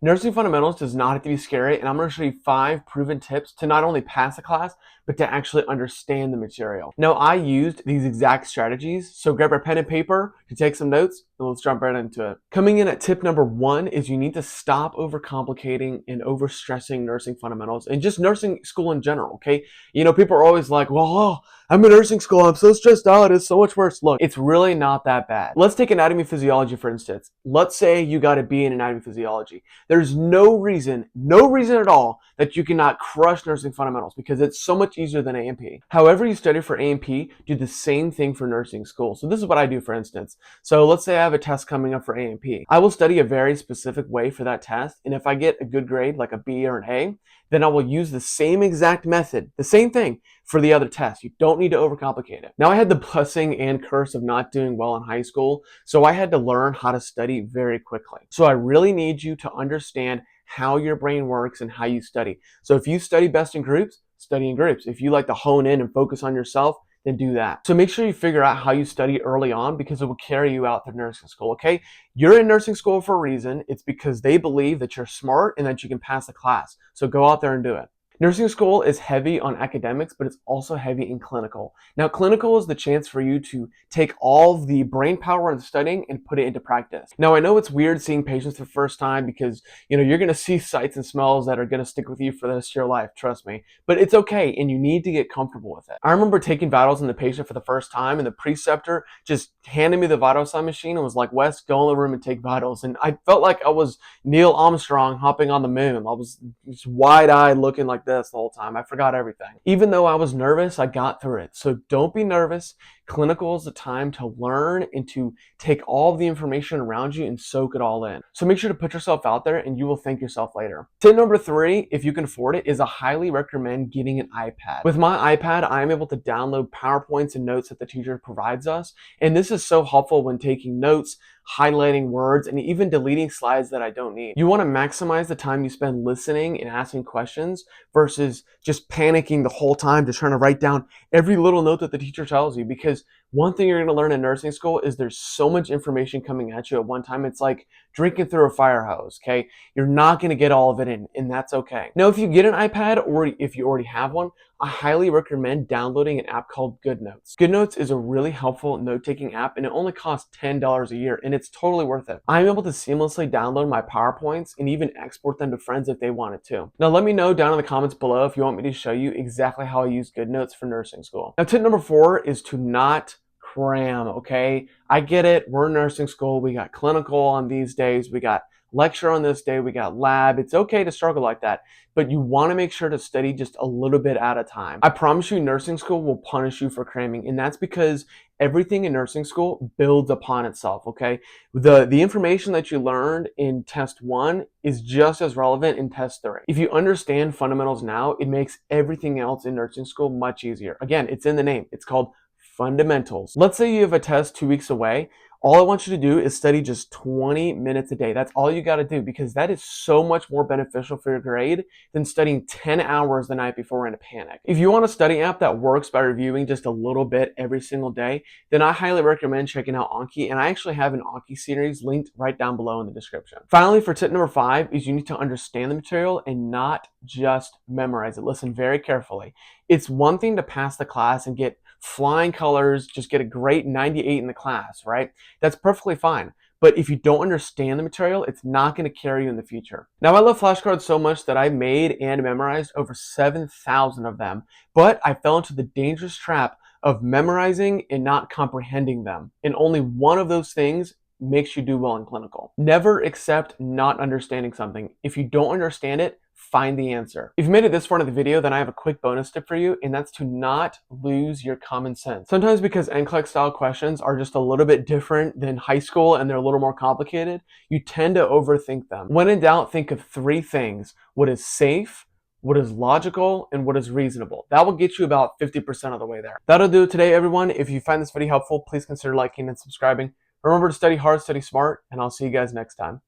Nursing fundamentals does not have to be scary, and I'm going to show you 5 proven tips to not only pass a class, but to actually understand the material. Now, I used these exact strategies, so grab a pen and paper to take some notes, and let's jump right into it. Coming in at tip number 1 is you need to stop overcomplicating and overstressing nursing fundamentals and just nursing school in general, okay? You know, people are always like, well, I'm in nursing school, I'm so stressed out, it's so much worse. Look, it's really not that bad. Let's take anatomy physiology, for instance. Let's say you got a B in anatomy physiology. There's no reason at all that you cannot crush nursing fundamentals because it's so much easier than A&P. However you study for A&P, do the same thing for nursing school. So this is what I do, for instance. So let's say I have a test coming up for A&P. I will study a very specific way for that test, and if I get a good grade, like a B or an A, then I will use the same exact method, the same thing, for the other test. You don't need to overcomplicate it. Now, I had the blessing and curse of not doing well in high school, so I had to learn how to study very quickly. So I really need you to understand how your brain works and how you study. So if you study best in groups, study in groups. If you like to hone in and focus on yourself, then do that. So make sure you figure out how you study early on because it will carry you out through nursing school, okay? You're in nursing school for a reason. It's because they believe that you're smart and that you can pass a class. So go out there and do it. Nursing school is heavy on academics, but it's also heavy in clinical. Now, clinical is the chance for you to take all the brain power and studying and put it into practice. Now, I know it's weird seeing patients for the first time because, you're going to see sights and smells that are going to stick with you for the rest of your life, trust me. But it's okay, and you need to get comfortable with it. I remember taking vitals in the patient for the first time, and the preceptor just handed me the vital sign machine and was like, Wes, go in the room and take vitals. And I felt like I was Neil Armstrong hopping on the moon. I was just wide-eyed looking like this the whole time. I forgot everything. Even though I was nervous, I got through it. So don't be nervous. Clinical is the time to learn and to take all of the information around you and soak it all in. So make sure to put yourself out there and you will thank yourself later. Tip number 3, if you can afford it, is I highly recommend getting an iPad. With my iPad, I am able to download PowerPoints and notes that the teacher provides us. And this is so helpful when taking notes, highlighting words, and even deleting slides that I don't need. You want to maximize the time you spend listening and asking questions versus just panicking the whole time just trying to write down every little note that the teacher tells you, because one thing you're going to learn in nursing school is there's so much information coming at you at one time. It's like drinking through a fire hose, okay? You're not going to get all of it in, and that's okay. Now, if you get an iPad or if you already have one, I highly recommend downloading an app called GoodNotes. GoodNotes is a really helpful note-taking app, and it only costs $10 a year, and it's totally worth it. I'm able to seamlessly download my PowerPoints and even export them to friends if they wanted to. Now, let me know down in the comments below if you want me to show you exactly how I use GoodNotes for nursing school. Now, tip number 4 is to not cram, okay? I get it. We're in nursing school. We got clinical on these days. We got lecture on this day. We got lab. It's okay to struggle like that, but you want to make sure to study just a little bit at a time. I promise you, nursing school will punish you for cramming, and that's because everything in nursing school builds upon itself, okay? The information that you learned in test 1 is just as relevant in test 3. If you understand fundamentals now, it makes everything else in nursing school much easier. Again, it's in the name. It's called fundamentals. Let's say you have a test 2 weeks away. All I want you to do is study just 20 minutes a day. That's all you got to do, because that is so much more beneficial for your grade than studying 10 hours the night before in a panic. If you want a study app that works by reviewing just a little bit every single day, then I highly recommend checking out Anki, and I actually have an Anki series linked right down below in the description. Finally, for tip number 5 is you need to understand the material and not just memorize it. Listen very carefully. It's one thing to pass the class and get flying colors, just get a great 98 in the class, right? That's perfectly fine. But if you don't understand the material, it's not going to carry you in the future. Now, I love flashcards so much that I made and memorized over 7,000 of them, but I fell into the dangerous trap of memorizing and not comprehending them. And only one of those things makes you do well in clinical. Never accept not understanding something. If you don't understand it, find the answer. If you made it this far into the video, then I have a quick bonus tip for you, and that's to not lose your common sense. Sometimes because NCLEX style questions are just a little bit different than high school and they're a little more complicated, you tend to overthink them. When in doubt, think of 3 things: what is safe, what is logical, and what is reasonable. That will get you about 50% of the way there. That'll do it today, everyone. If you find this video helpful, please consider liking and subscribing. Remember to study hard, study smart, and I'll see you guys next time.